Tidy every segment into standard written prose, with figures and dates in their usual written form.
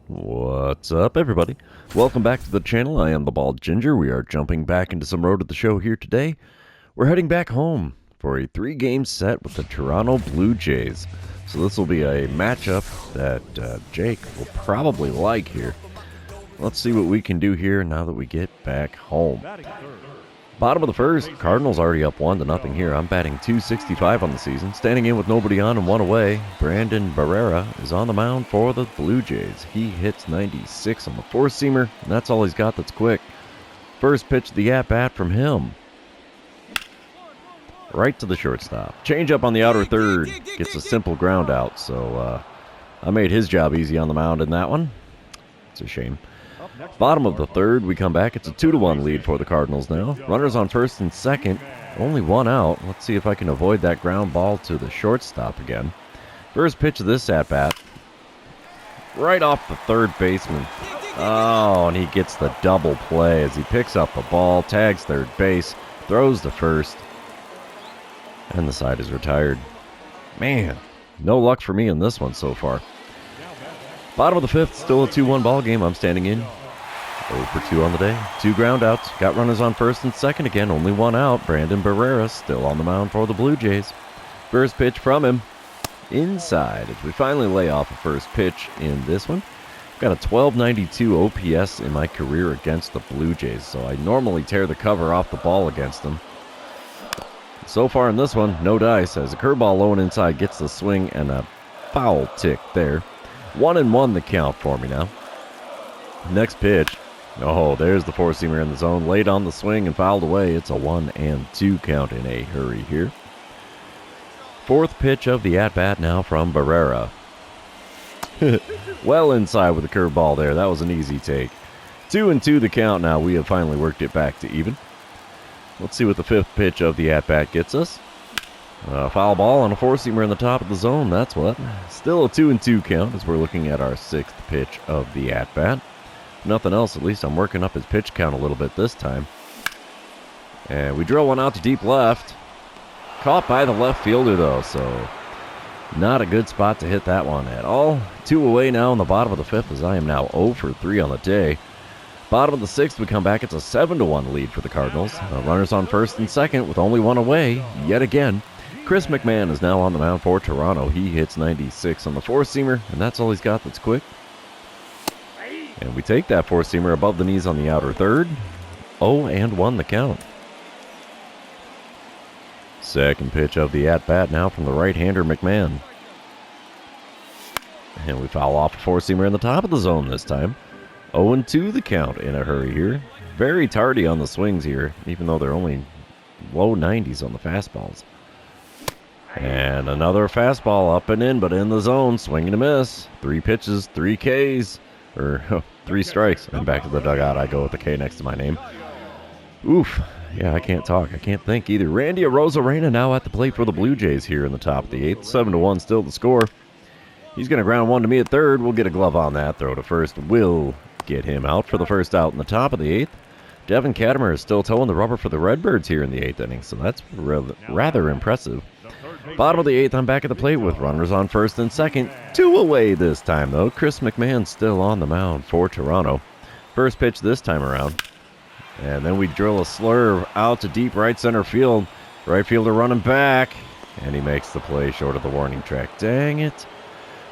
What's up, everybody? Welcome back to the channel. I am the Bald Ginger. We are jumping back into some Road to the Show here today. We're heading back home for a 3-game set with the Toronto Blue Jays. So this will be a matchup that Jake will probably like here. Let's see what we can do here now that we get back home. Bottom of the first, Cardinals already up 1-0 here. I'm batting .265 on the season. Standing in with nobody on and one away, Brandon Barrera is on the mound for the Blue Jays. He hits 96 on the four-seamer, and that's all he's got that's quick. First pitch of the at-bat from him. Right to the shortstop. Change up on the outer third. Gets a simple ground out, so I made his job easy on the mound in that one. It's a shame. Bottom of the third, we come back. It's a 2-1 lead for the Cardinals now. Runners on first and second. Only one out. Let's see if I can avoid that ground ball to the shortstop again. First pitch of this at-bat. Right off the third baseman. Oh, and he gets the double play as he picks up the ball, tags third base, throws to first, and the side is retired. Man, no luck for me in this one so far. Bottom of the fifth, still a 2-1 ball game. I'm standing in. 0 for 2 on the day. 2 ground outs. Got runners on first and second again. Only one out. Brandon Barrera still on the mound for the Blue Jays. First pitch from him. Inside. As we finally lay off a first pitch in this one. Got a 1292 OPS in my career against the Blue Jays. So I normally tear the cover off the ball against them. So far in this one, no dice. As a curveball low and inside gets the swing and a foul tick there. 1-1 the count for me now. Next pitch. Oh, there's the four-seamer in the zone. Laid on the swing and fouled away. It's a 1-2 count in a hurry here. Fourth pitch of the at-bat now from Barrera. Well inside with a curveball there. That was an easy take. 2-2 the count now. We have finally worked it back to even. Let's see what the fifth pitch of the at-bat gets us. Foul ball on a four-seamer in the top of the zone. That's what. Still a 2-2 count as we're looking at our sixth pitch of the at-bat. Nothing else, at least I'm working up his pitch count a little bit this time. And we drill one out to deep left. Caught by the left fielder, though, so not a good spot to hit that one at all. 2 away now in the bottom of the fifth as I am now 0 for 3 on the day. Bottom of the sixth, we come back. It's a 7-1 lead for the Cardinals. Runners on first and second with only one away yet again. Chris McMahon is now on the mound for Toronto. He hits 96 on the four-seamer, and that's all he's got that's quick. And we take that four-seamer above the knees on the outer third. 0-1 the count. Second pitch of the at-bat now from the right-hander McMahon. And we foul off a four-seamer in the top of the zone this time. 0-2 the count in a hurry here. Very tardy on the swings here, even though they're only low 90s on the fastballs. And another fastball up and in, but in the zone. Swing and a miss. 3 pitches, 3 Ks. Or 3 strikes. I'm back to the dugout. I go with the K next to my name. Oof. Yeah, I can't talk. I can't think either. Randy Arozarena now at the plate for the Blue Jays here in the top of the 8th. 7-1 still the score. He's going to ground one to me at third. We'll get a glove on that. Throw to first will get him out for the first out in the top of the 8th. Devin Katimer is still towing the rubber for the Redbirds here in the 8th inning, so that's rather impressive. Bottom of the 8th, I'm back at the plate with runners on first and second. 2 away this time, though. Chris McMahon still on the mound for Toronto. First pitch this time around. And then we drill a slurve out to deep right center field. Right fielder running back. And he makes the play short of the warning track. Dang it.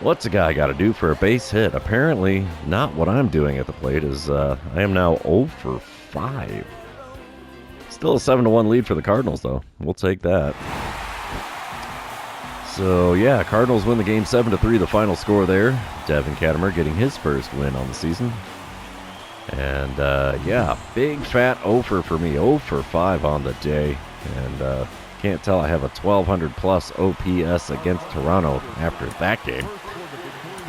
What's a guy got to do for a base hit? Apparently not what I'm doing at the plate, as I am now 0 for 5. Still a 7-1 lead for the Cardinals, though. We'll take that. So, yeah, Cardinals win the game 7-3, the final score there. Devin Katimer getting his first win on the season. And, yeah, big fat 0 for me. 0 for 5 on the day. And can't tell I have a 1,200-plus OPS against Toronto after that game.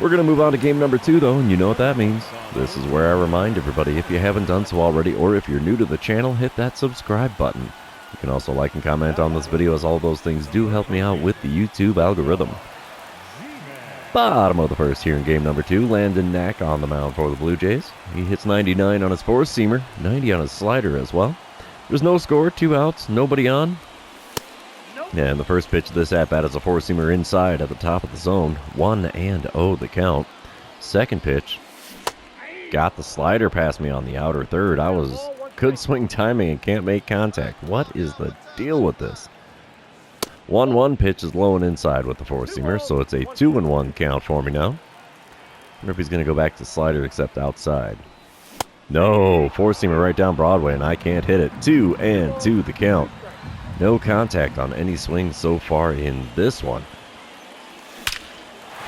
We're going to move on to game number 2, though, and you know what that means. This is where I remind everybody, if you haven't done so already, or if you're new to the channel, hit that subscribe button. You can also like and comment on this video, as all those things do help me out with the YouTube algorithm. Bottom of the first here in game number 2, Landon Knack on the mound for the Blue Jays. He hits 99 on his four-seamer, 90 on his slider as well. There's no score, 2 outs, nobody on. And the first pitch of this at-bat is a four-seamer inside at the top of the zone. 1-0 the count. Second pitch. got the slider past me on the outer third. I was good swing timing and can't make contact. What is the deal with this? 1-1 pitch is low and inside with the four-seamer, so it's a 2-1 count for me now. I wonder if he's going to go back to slider except outside. No, four-seamer right down Broadway, and I can't hit it. 2-2 the count. No contact on any swings so far in this one.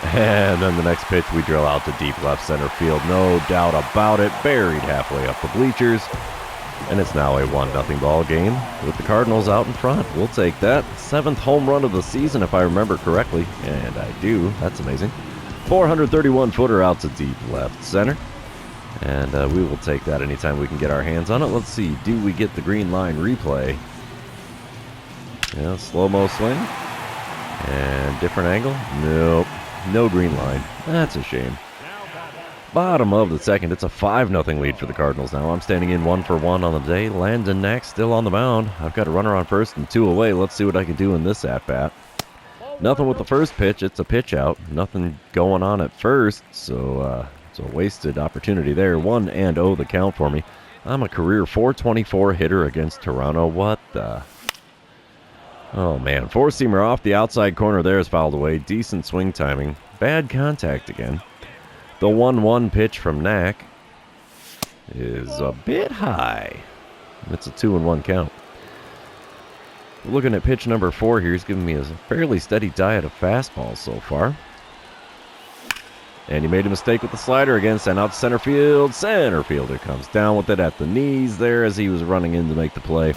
And then the next pitch we drill out to deep left center field. No doubt about it. Buried halfway up the bleachers. And it's now a 1-0 ball game with the Cardinals out in front. We'll take that. 7th home run of the season, if I remember correctly. And I do. That's amazing. 431-footer out to deep left center. And we will take that anytime we can get our hands on it. Let's see. Do we get the green line replay? Yeah, slow-mo swing. And different angle? Nope. No green line. That's a shame. Bottom of the second. It's a 5-0 lead for the Cardinals now. I'm standing in 1-for-1 on the day. Landon Knack still on the mound. I've got a runner on first and 2 away. Let's see what I can do in this at-bat. Nothing with the first pitch. It's a pitch out. Nothing going on at first, so it's a wasted opportunity there. 1-0 the count for me. I'm a career .424 hitter against Toronto. What the... Oh, man. Four-seamer off the outside corner there is fouled away. Decent swing timing. Bad contact again. The 1-1 pitch from Knack is a bit high. It's a 2-1 count. Looking at pitch number 4 here, he's giving me a fairly steady diet of fastballs so far. And he made a mistake with the slider again. Sent out to center field. Center fielder comes down with it at the knees there as he was running in to make the play.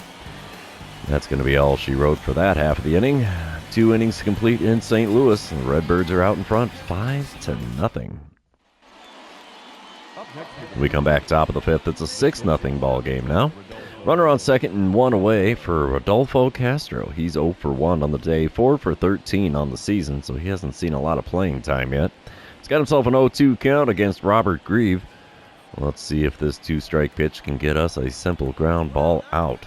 That's going to be all she wrote for that half of the inning. 2 innings complete in St. Louis. And the Redbirds are out in front 5-0. We come back top of the 5th. It's a 6-0 ball game now. Runner on second and 1 away for Rodolfo Castro. He's 0-for-1 on the day, 4-for-13 on the season, so he hasn't seen a lot of playing time yet. He's got himself an 0-2 count against Robert Grieve. Let's see if this 2-strike pitch can get us a simple ground ball out.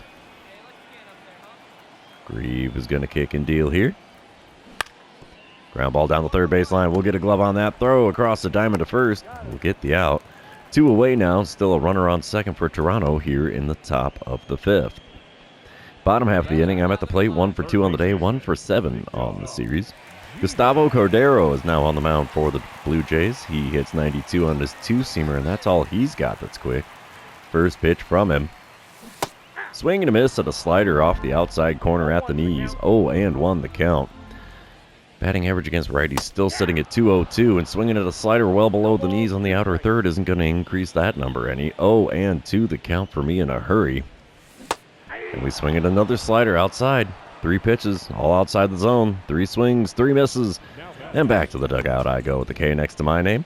Grieve is going to kick and deal here. Ground ball down the third baseline. We'll get a glove on that throw across the diamond to first. We'll get the out. 2 away now. Still a runner on second for Toronto here in the top of the 5th. Bottom half of the inning, I'm at the plate. 1-for-2 on the day. 1-for-7 on the series. Gustavo Cordero is now on the mound for the Blue Jays. He hits 92 on his 2-seamer, and that's all he's got that's quick. First pitch from him. Swing and a miss at a slider off the outside corner at the knees. 0-1 the count. Batting average against righties still sitting at .202, and swinging at a slider well below the knees on the outer third isn't going to increase that number any. 0-2 the count for me in a hurry. And we swing at another slider outside. 3 pitches, all outside the zone. 3 swings, 3 misses. And back to the dugout I go with the K next to my name.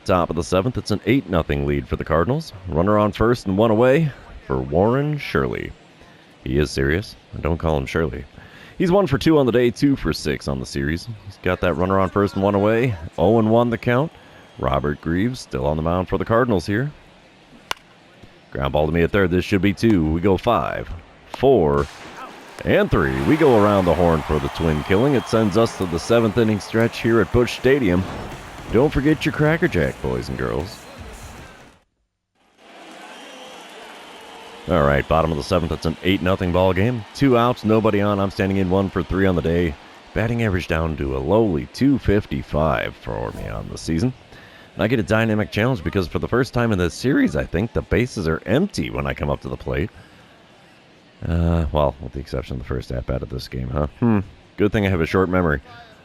Top of the 7th, it's an 8-0 lead for the Cardinals. Runner on first and 1 away for Warren Shirley. He is serious. Don't call him Shirley. He's 1-for-2 on the day, 2-for-6 on the series. He's got that runner on first and 1 away. 0-1 the count. Robert Greaves still on the mound for the Cardinals here. Ground ball to me at third. This should be 2. We go 5, 4, and 3. We go around the horn for the twin killing. It sends us to the 7th inning stretch here at Busch Stadium. Don't forget your Cracker Jack, boys and girls. All right, bottom of the 7th, it's an 8-0 ball game. 2 outs, nobody on. I'm standing in 1-for-3 on the day. Batting average down to a lowly .255 for me on the season. And I get a dynamic challenge because for the first time in this series, I think the bases are empty when I come up to the plate. Well, with the exception of the first at-bat of this game, huh? Good thing I have a short memory.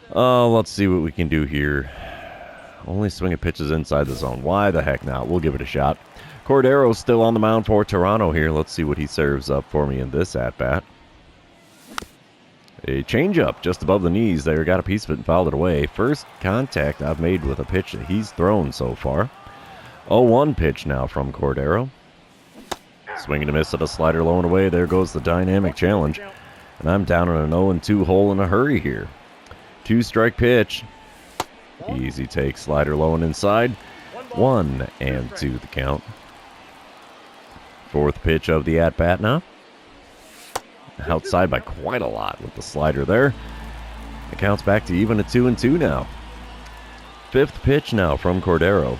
Let's see what we can do here. Only swing at pitches inside the zone. Why the heck not? We'll give it a shot. Cordero's still on the mound for Toronto here. Let's see what he serves up for me in this at-bat. A changeup just above the knees there. Got a piece of it and fouled it away. First contact I've made with a pitch that he's thrown so far. 0-1 pitch now from Cordero. Swing and a miss at a slider low and away. There goes the dynamic challenge. And I'm down in an 0-2 hole in a hurry here. 2-strike pitch. Easy take. Slider low and inside. 1-2 the count. 4th pitch of the at-bat now. Outside by quite a lot with the slider there. The count's back to even at 2-2 now. 5th pitch now from Cordero.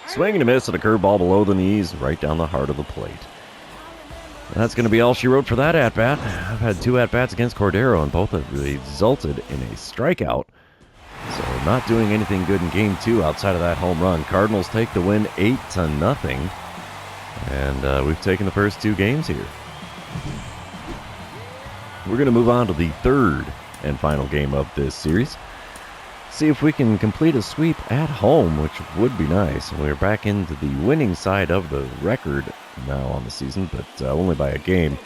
Swing and a miss at a curveball below the knees, right down the heart of the plate. That's going to be all she wrote for that at-bat. I've had 2 at-bats against Cordero, and both have resulted in a strikeout. So not doing anything good in Game 2 outside of that home run. Cardinals take the win 8-0. And we've taken the first 2 games here. We're going to move on to the third and final game of this series. See if we can complete a sweep at home, which would be nice. We're back into the winning side of the record now on the season, but only by a game.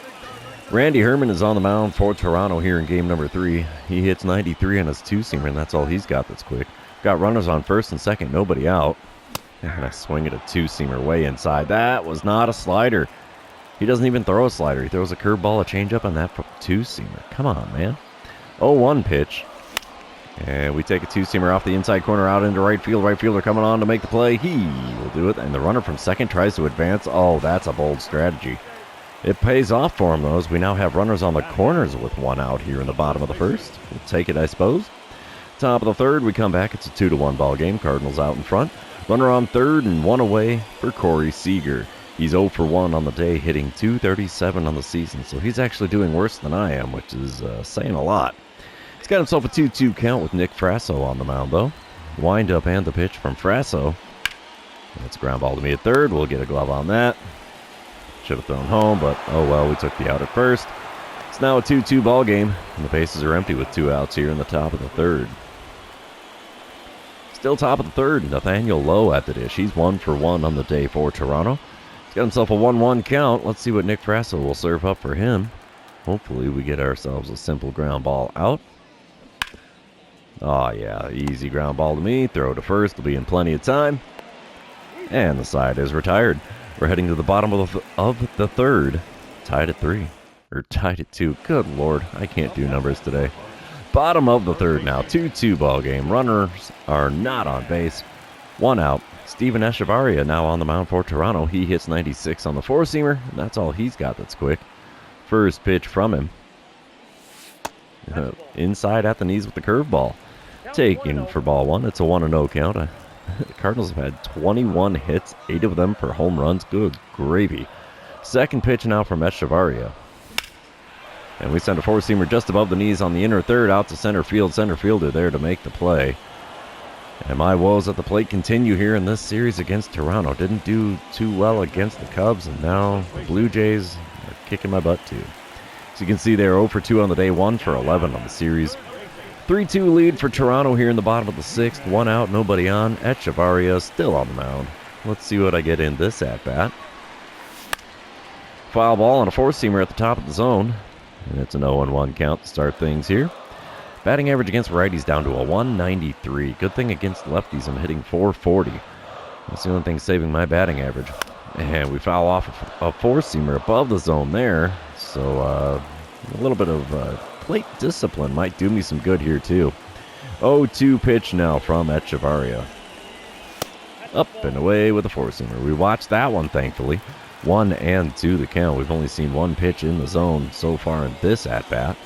Randy Herman is on the mound for Toronto here in game number 3. He hits 93 on his 2-seamer, and that's all he's got that's quick. Got runners on first and second, nobody out. And I swing at a 2-seamer way inside. That was not a slider. He doesn't even throw a slider. He throws a curveball, a changeup, and that 2-seamer. Come on, man. 0-1 pitch. And we take a 2-seamer off the inside corner out into right field. Right fielder coming on to make the play. He will do it. And the runner from second tries to advance. Oh, that's a bold strategy. It pays off for him, though, as we now have runners on the corners with 1 out here in the bottom of the first. We'll take it, I suppose. Top of the third, we come back. It's a 2-1 ball game. Cardinals out in front. Runner on third and 1 away for Corey Seager. He's 0 for 1 on the day, hitting .237 on the season. So he's actually doing worse than I am, which is saying a lot. He's got himself a 2-2 count with Nick Frasso on the mound, though. Wind up and the pitch from Frasso. That's a ground ball to me at third. We'll get a glove on that. Should have thrown home, but oh well, we took the out at first. It's now a 2-2 ball game, and the bases are empty with 2 outs here in the top of the third. Still top of the third, Nathaniel Lowe at the dish. He's 1 for 1 on the day for Toronto. He's got himself a 1-1 count. Let's see what Nick Frasso will serve up for him. Hopefully we get ourselves a simple ground ball out. Oh yeah, easy ground ball to me. Throw to first. Will be in plenty of time. And the side is retired. We're heading to the bottom of the third. Tied at 3. Or tied at 2. Good Lord, I can't do numbers today. Bottom of the third now. 2-2 ball game. Runners are not on base. 1 out. Steven Echevarria now on the mound for Toronto. He hits 96 on the 4-seamer. And that's all he's got that's quick. First pitch from him. Inside at the knees with the curveball. Taken for ball 1. It's a 1-0 count. The Cardinals have had 21 hits, 8 of them for home runs. Good gravy. Second pitch now from Echevarria. And we send a 4-seamer just above the knees on the inner third out to center field. Center fielder there to make the play. And my woes at the plate continue here in this series against Toronto. Didn't do too well against the Cubs, and now the Blue Jays are kicking my butt too. As you can see, they're 0 for 2 on the day, 1 for 11 on the series. 3-2 lead for Toronto here in the bottom of the 6th. 1 out, nobody on. Echevarria still on the mound. Let's see what I get in this at-bat. Foul ball on a 4-seamer at the top of the zone. And it's an 0-1 count to start things here. Batting average against righties down to a 193. Good thing against lefties, I'm hitting 440. That's the only thing saving my batting average. And we foul off a 4-seamer above the zone there. So a little bit of plate discipline might do me some good here too. 0-2 pitch now from Echevarria. Up and away with a 4-seamer. We watched that one, thankfully. 1 and 2 the count. We've only seen 1 pitch in the zone so far in this at-bat.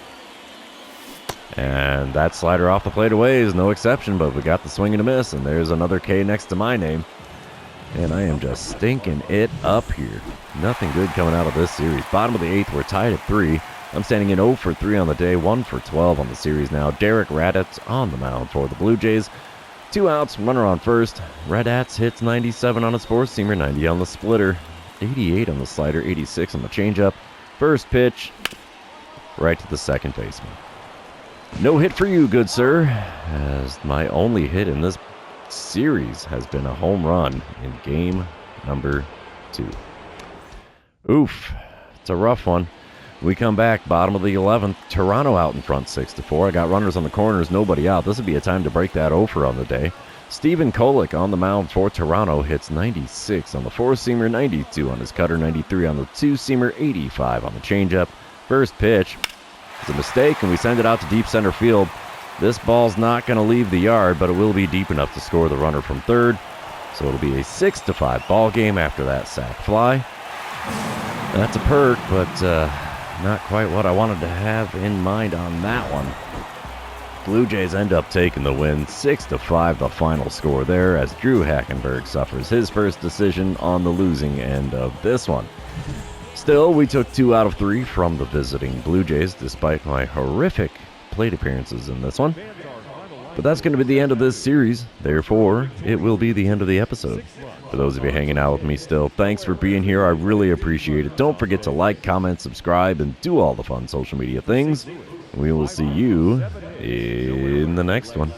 And that slider off the plate away is no exception, but we got the swing and a miss, and there's another K next to my name. And I am just stinking it up here. Nothing good coming out of this series. Bottom of the 8th, we're tied at 3. I'm standing in 0 for 3 on the day, 1 for 12 on the series now. Derek Raddatz on the mound for the Blue Jays. 2 outs, runner on first. Raddatz hits 97 on his 4-seamer, 90 on the splitter, 88 on the slider, 86 on the changeup. First pitch, right to the second baseman. No hit for you, good sir, as my only hit in this series has been a home run in game number 2. Oof, it's a rough one. We come back, bottom of the 11th. Toronto out in front, 6-4. I got runners on the corners, nobody out. This would be a time to break that over on the day. Stephen Kolek on the mound for Toronto hits 96 on the 4-seamer, 92 on his cutter, 93 on the 2-seamer, 85 on the changeup. First pitch is a mistake, and we send it out to deep center field. This ball's not going to leave the yard, but it will be deep enough to score the runner from third. So it'll be a 6-5 ball game after that sac fly. That's a perk, but not quite what I wanted to have in mind on that one. Blue Jays end up taking the win, 6-5 the final score there, as Drew Hackenberg suffers his first decision on the losing end of this one. Still, we took 2 out of 3 from the visiting Blue Jays, despite my horrific plate appearances in this one. But that's going to be the end of this series, therefore, it will be the end of the episode. For those of you hanging out with me still, thanks for being here, I really appreciate it. Don't forget to like, comment, subscribe, and do all the fun social media things. We will see you in the next one.